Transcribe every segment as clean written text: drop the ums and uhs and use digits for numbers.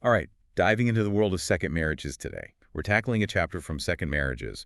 All right, diving into the world of second marriages today. We're tackling a chapter from Second Marriages.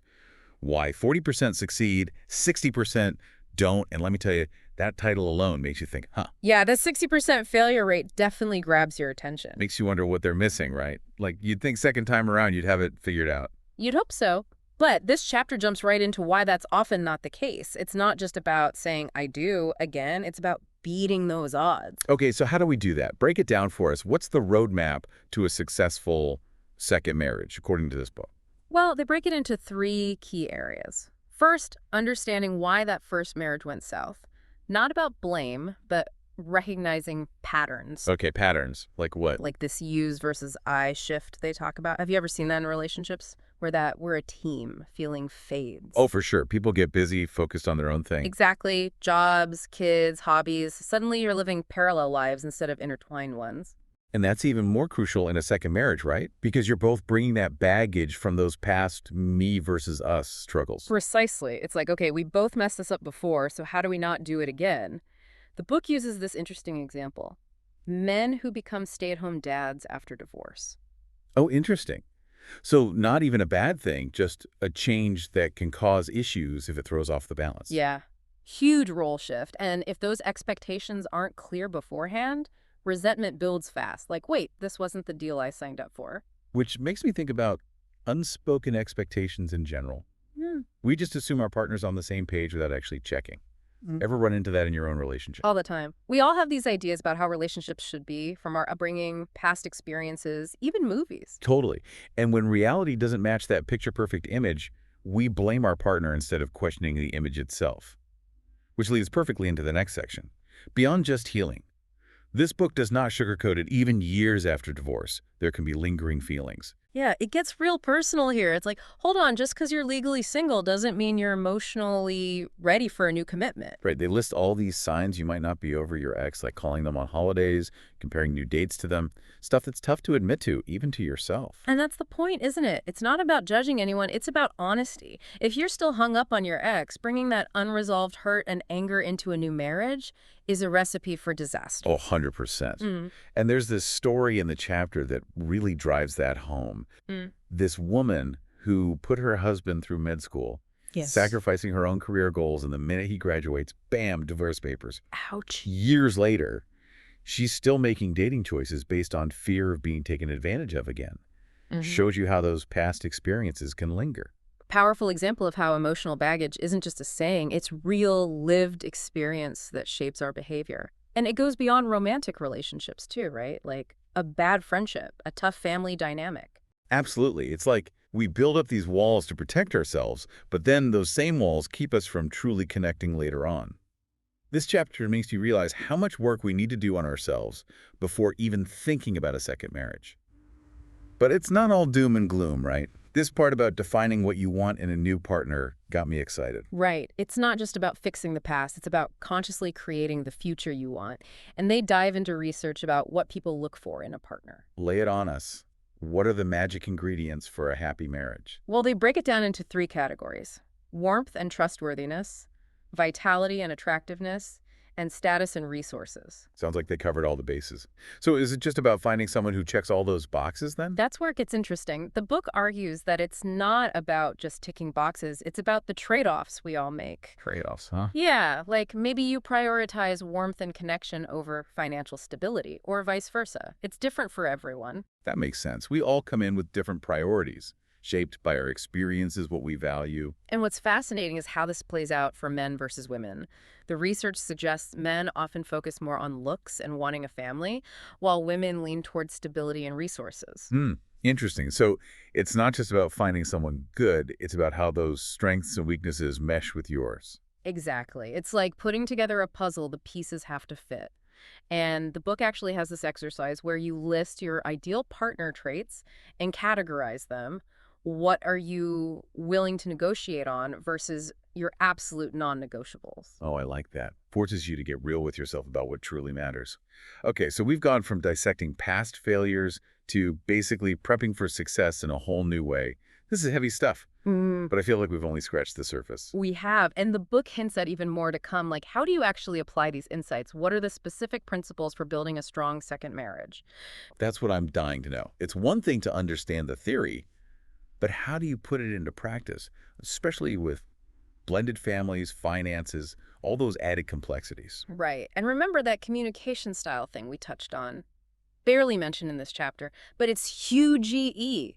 Why 40% succeed, 60% don't, and let me tell you, that title alone makes you think, huh, Yeah, the 60% failure rate definitely grabs your attention. makes you wonder what they're missing, right? Like, you'd think second time around you'd have it figured out. You'd hope so. But this chapter jumps right into why that's often not the case. It's not just about saying, I do, again. It's about beating those odds. Okay, so how do we do that? Break it down for us. What's the roadmap to a successful second marriage, according to this book? Well, they break it into three key areas. First, understanding why that first marriage went south. Not about blame, but recognizing patterns, Okay, patterns. Like what? like this use versus I shift they talk about. Have you ever seen that in relationships? Where that we're a team feeling fades. Oh, for sure. People get busy, focused on their own thing. Exactly. Jobs, kids, hobbies. Suddenly you're living parallel lives instead of intertwined ones. And that's even more crucial in a second marriage, right? Because you're both bringing that baggage from those past me versus us struggles. Precisely. It's like, okay, we both messed this up before, so how do we not do it again? The book uses this interesting example. Men who become stay-at-home dads after divorce. Oh, interesting. So not even a bad thing, just a change that can cause issues if it throws off the balance. Yeah. Huge role shift. And if those expectations aren't clear beforehand, resentment builds fast. Like, wait, this wasn't the deal I signed up for. Which makes me think about unspoken expectations in general. Hmm. We just assume our partner's on the same page without actually checking. Ever run into that in your own relationship? All the time. We all have these ideas about how relationships should be from our upbringing, past experiences, even movies. Totally. And when reality doesn't match that picture-perfect image, we blame our partner instead of questioning the image itself. Which leads perfectly into the next section. Beyond just healing. This book does not sugarcoat it. Even years after divorce, there can be lingering feelings. Yeah, it gets real personal here. It's like, hold on, just because you're legally single doesn't mean you're emotionally ready for a new commitment. Right, they list all these signs you might not be over your ex, like calling them on holidays, comparing new dates to them, stuff that's tough to admit to, even to yourself. And that's the point, isn't it? It's not about judging anyone. It's about honesty. If you're still hung up on your ex, bringing that unresolved hurt and anger into a new marriage is a recipe for disaster. Oh, 100%. Mm. And there's this story in the chapter that really drives that home. Mm. This woman who put her husband through med school, Yes. sacrificing her own career goals, and the minute he graduates, bam, divorce papers. Ouch. Years later, she's still making dating choices based on fear of being taken advantage of again. Shows you how those past experiences can linger. Powerful example of how emotional baggage isn't just a saying, it's real lived experience that shapes our behavior. And it goes beyond romantic relationships too, right? Like a bad friendship, a tough family dynamic. Absolutely. It's like we build up these walls to protect ourselves, but then those same walls keep us from truly connecting later on. This chapter makes you realize how much work we need to do on ourselves before even thinking about a second marriage. But it's not all doom and gloom, right? This part about defining what you want in a new partner got me excited. Right. It's not just about fixing the past. It's about consciously creating the future you want. And they dive into research about what people look for in a partner. Lay it on us. What are the magic ingredients for a happy marriage? Well, they break it down into three categories: warmth and trustworthiness, vitality and attractiveness, and status and resources. Sounds like they covered all the bases. So is it just about finding someone who checks all those boxes then? That's where it gets interesting. The book argues that it's not about just ticking boxes. It's about the trade-offs we all make. Trade-offs, huh? Yeah, like maybe you prioritize warmth and connection over financial stability, or vice versa. It's different for everyone. That makes sense. We all come in with different priorities, shaped by our experiences, what we value. And what's fascinating is how this plays out for men versus women. The research suggests men often focus more on looks and wanting a family, while women lean towards stability and resources. Interesting. So it's not just about finding someone good, it's about how those strengths and weaknesses mesh with yours. Exactly. It's like putting together a puzzle, the pieces have to fit. And the book actually has this exercise where you list your ideal partner traits and categorize them. What are you willing to negotiate on versus your absolute non-negotiables? Oh, I like that. Forces you to get real with yourself about what truly matters. Okay, so we've gone from dissecting past failures to basically prepping for success in a whole new way. This is heavy stuff. Mm, but I feel like we've only scratched the surface. we have, and the book hints at even more to come. Like, how do you actually apply these insights? What are the specific principles for building a strong second marriage? That's what I'm dying to know. It's one thing to understand the theory, but how do you put it into practice, especially with blended families, finances, all those added complexities? Right. And remember that communication style thing we touched on. Barely mentioned in this chapter, but it's huge EE.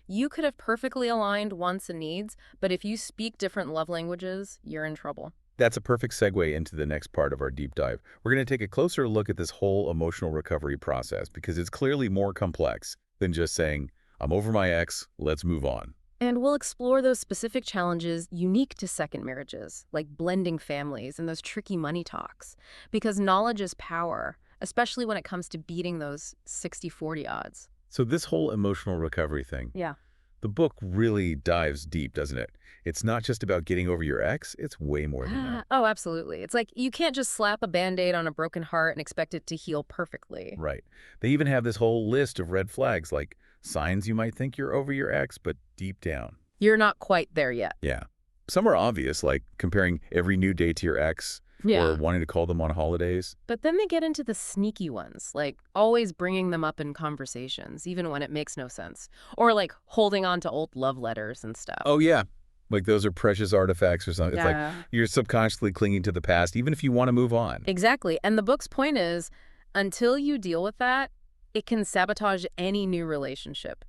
You could have perfectly aligned wants and needs, but if you speak different love languages, you're in trouble. That's a perfect segue into the next part of our deep dive. We're going to take a closer look at this whole emotional recovery process because it's clearly more complex than just saying, I'm over my ex, let's move on. And we'll explore those specific challenges unique to second marriages, like blending families and those tricky money talks. Because knowledge is power, especially when it comes to beating those 60-40 odds. So this whole emotional recovery thing, Yeah. the book really dives deep, doesn't it? It's not just about getting over your ex, it's way more than that. Oh, absolutely. It's like you can't just slap a Band-Aid on a broken heart and expect it to heal perfectly. Right. They even have this whole list of red flags, like signs you might think you're over your ex, but deep down. You're not quite there yet. Yeah. Some are obvious, like comparing every new day to your ex or wanting to call them on holidays. But then they get into the sneaky ones, like always bringing them up in conversations, even when it makes no sense. Or like holding on to old love letters and stuff. Oh, yeah. Like those are precious artifacts or something. It's like Yeah. you're subconsciously clinging to the past, even if you want to move on. Exactly. And the book's point is, until you deal with that, it can sabotage any new relationship.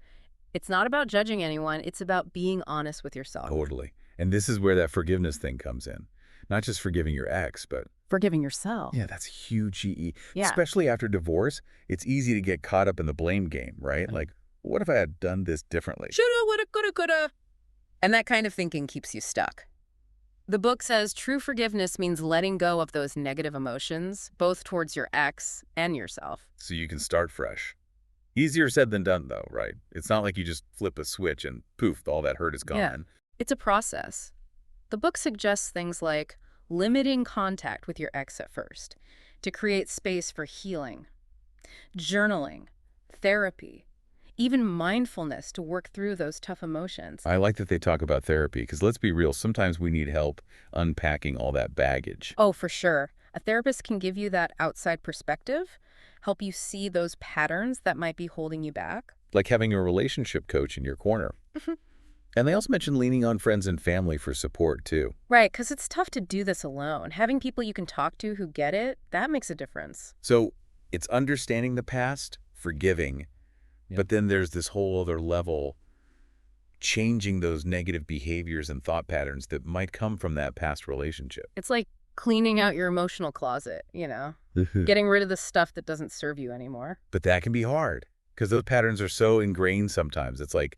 It's not about judging anyone. It's about being honest with yourself. Totally. And this is where that forgiveness thing comes in. Not just forgiving your ex, but Forgiving yourself. yeah, that's huge EE. Yeah. Especially after divorce, it's easy to get caught up in the blame game, right? Like, what if I had done this differently? Shoulda, woulda, coulda, coulda. And that kind of thinking keeps you stuck. The book says true forgiveness means letting go of those negative emotions, both towards your ex and yourself. So you can start fresh. Easier said than done, though, right? It's not like you just flip a switch and poof, all that hurt is gone. Yeah. It's a process. The book suggests things like limiting contact with your ex at first to create space for healing, journaling, therapy, even mindfulness to work through those tough emotions. I like that they talk about therapy because let's be real, sometimes we need help unpacking all that baggage. Oh, for sure. A therapist can give you that outside perspective, help you see those patterns that might be holding you back. Like having a relationship coach in your corner. And they also mention leaning on friends and family for support, too. Right, because it's tough to do this alone. Having people you can talk to who get it, that makes a difference. So it's understanding the past, forgiving, but then there's this whole other level, changing those negative behaviors and thought patterns that might come from that past relationship. It's like cleaning out your emotional closet, getting rid of the stuff that doesn't serve you anymore. But that can be hard because those patterns are so ingrained sometimes. It's like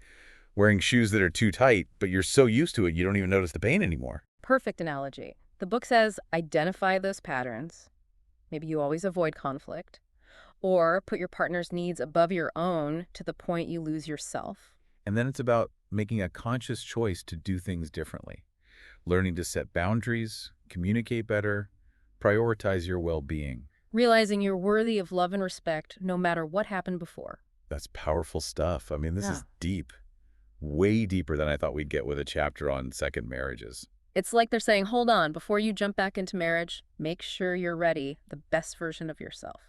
wearing shoes that are too tight, but you're so used to it, you don't even notice the pain anymore. Perfect analogy. The book says identify those patterns. Maybe you always avoid conflict. Or put your partner's needs above your own to the point you lose yourself. And then it's about making a conscious choice to do things differently. Learning to set boundaries, communicate better, prioritize your well-being. Realizing you're worthy of love and respect no matter what happened before. That's powerful stuff. I mean, this Yeah. is deep. Way deeper than I thought we'd get with a chapter on second marriages. It's like they're saying, hold on, before you jump back into marriage, make sure you're ready, the best version of yourself.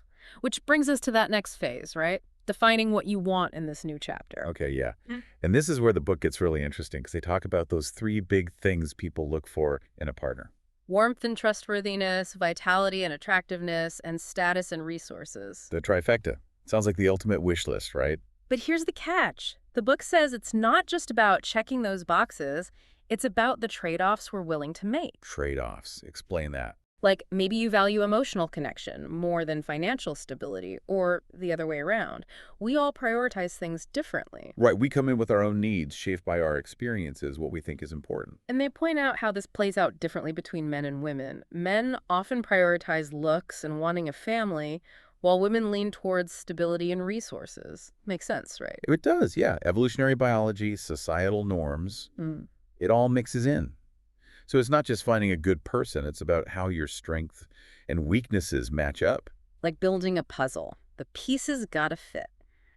Which brings us to that next phase, right? Defining what you want in this new chapter. Okay, yeah. Mm. And this is where the book gets really interesting because they talk about those three big things people look for in a partner. Warmth and trustworthiness, vitality and attractiveness, and status and resources. The trifecta. Sounds like the ultimate wish list, right? But here's the catch. The book says it's not just about checking those boxes, it's about the trade-offs we're willing to make. Trade-offs. Explain that. Like maybe you value emotional connection more than financial stability, or the other way around. We all prioritize things differently. Right, we come in with our own needs, shaped by our experiences, what we think is important. And they point out how this plays out differently between men and women. Men often prioritize looks and wanting a family, while women lean towards stability and resources. Makes sense, right? It does, yeah. Evolutionary biology, societal norms, it all mixes in. So it's not just finding a good person, it's about how your strengths and weaknesses match up. Like building a puzzle. The pieces gotta fit.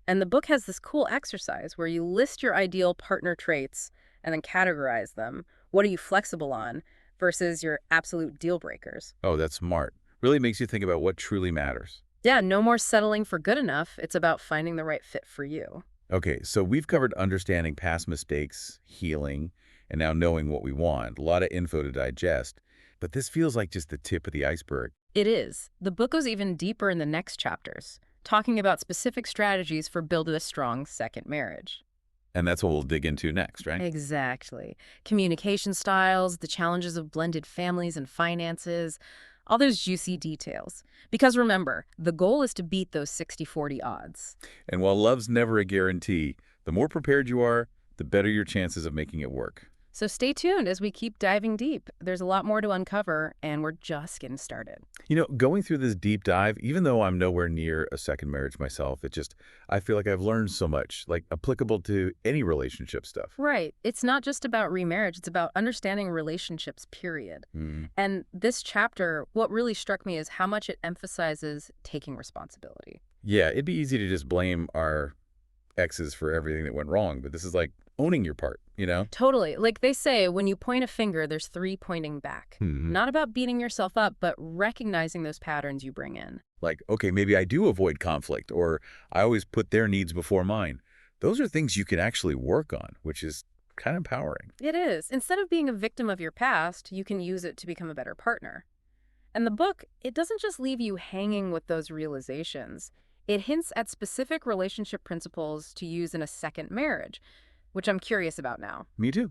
And the book has this cool exercise where you list your ideal partner traits and then categorize them. What are you flexible on versus your absolute deal breakers? Oh, that's smart. Really makes you think about what truly matters. Yeah, no more settling for good enough. It's about finding the right fit for you. Okay, so we've covered understanding past mistakes, healing, and now knowing what we want. A lot of info to digest, but this feels like just the tip of the iceberg. It is. The book goes even deeper in the next chapters, talking about specific strategies for building a strong second marriage. And that's what we'll dig into next, right? Exactly. Communication styles, the challenges of blended families and finances, all those juicy details. Because remember, the goal is to beat those 60-40 odds. And while love's never a guarantee, the more prepared you are, the better your chances of making it work. So stay tuned as we keep diving deep. There's a lot more to uncover, and we're just getting started. You know, going through this deep dive, even though I'm nowhere near a second marriage myself, I feel like I've learned so much, like applicable to any relationship stuff. Right. It's not just about remarriage. It's about understanding relationships, period. Mm. And this chapter, what really struck me is how much it emphasizes taking responsibility. Yeah, it'd be easy to just blame our exes for everything that went wrong, but this is like owning your part, you know? Totally. Like they say, when you point a finger, there's three pointing back. Mhm. Not about beating yourself up, but recognizing those patterns you bring in. Like, okay, maybe I do avoid conflict, or I always put their needs before mine. Those are things you can actually work on, which is kind of empowering. It is. Instead of being a victim of your past, you can use it to become a better partner. And the book, it doesn't just leave you hanging with those realizations. It hints at specific relationship principles to use in a second marriage, which I'm curious about now. Me too.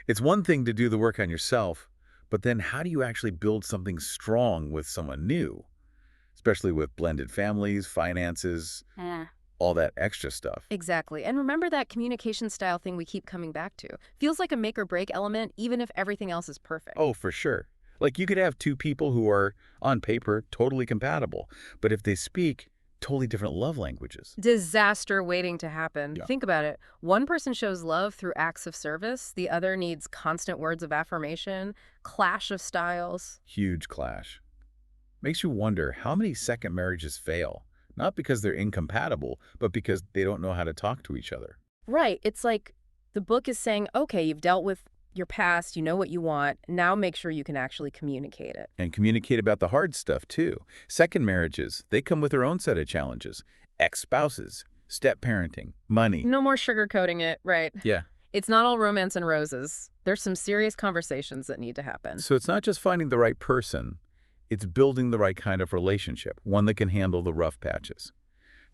It's one thing to do the work on yourself, but then how do you actually build something strong with someone new? Especially with blended families, finances, all that extra stuff. Exactly. And remember that communication style thing we keep coming back to. Feels like a make or break element, even if everything else is perfect. Oh, for sure. Like you could have two people who are, on paper, totally compatible, but if they speak totally different love languages. Disaster waiting to happen. Yeah. Think about it. One person shows love through acts of service. The other needs constant words of affirmation, clash of styles. Huge clash. Makes you wonder how many second marriages fail, not because they're incompatible, but because they don't know how to talk to each other. Right. It's like the book is saying, okay, you've dealt with your past, you know what you want, now make sure you can actually communicate it. And communicate about the hard stuff, too. Second marriages, they come with their own set of challenges. Ex-spouses, step-parenting, money. No more sugarcoating it, right? Yeah. It's not all romance and roses. There's some serious conversations that need to happen. So it's not just finding the right person, it's building the right kind of relationship, one that can handle the rough patches.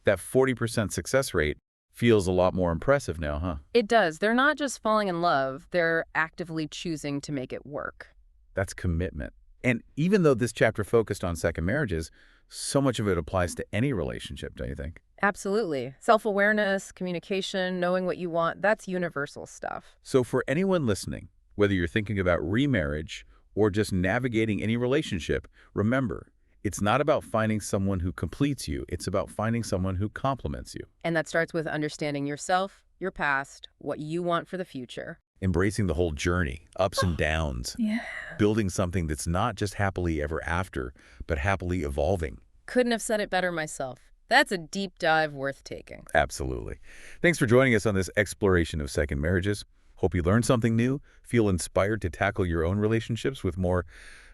That 40% success rate feels a lot more impressive now, huh? It does. They're not just falling in love, they're actively choosing to make it work. That's commitment. And even though this chapter focused on second marriages, so much of it applies to any relationship, don't you think? Absolutely. Self-awareness, communication, knowing what you want, that's universal stuff. So for anyone listening, whether you're thinking about remarriage or just navigating any relationship, remember, it's not about finding someone who completes you. It's about finding someone who complements you. And that starts with understanding yourself, your past, what you want for the future. Embracing the whole journey, ups and downs. Yeah. Building something that's not just happily ever after, but happily evolving. Couldn't have said it better myself. That's a deep dive worth taking. Absolutely. Thanks for joining us on this exploration of second marriages. Hope you learned something new, feel inspired to tackle your own relationships with more,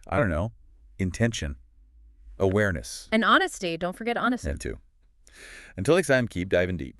I don't know, intention, awareness, And honesty, don't forget honesty. and two. Until next time, keep diving deep.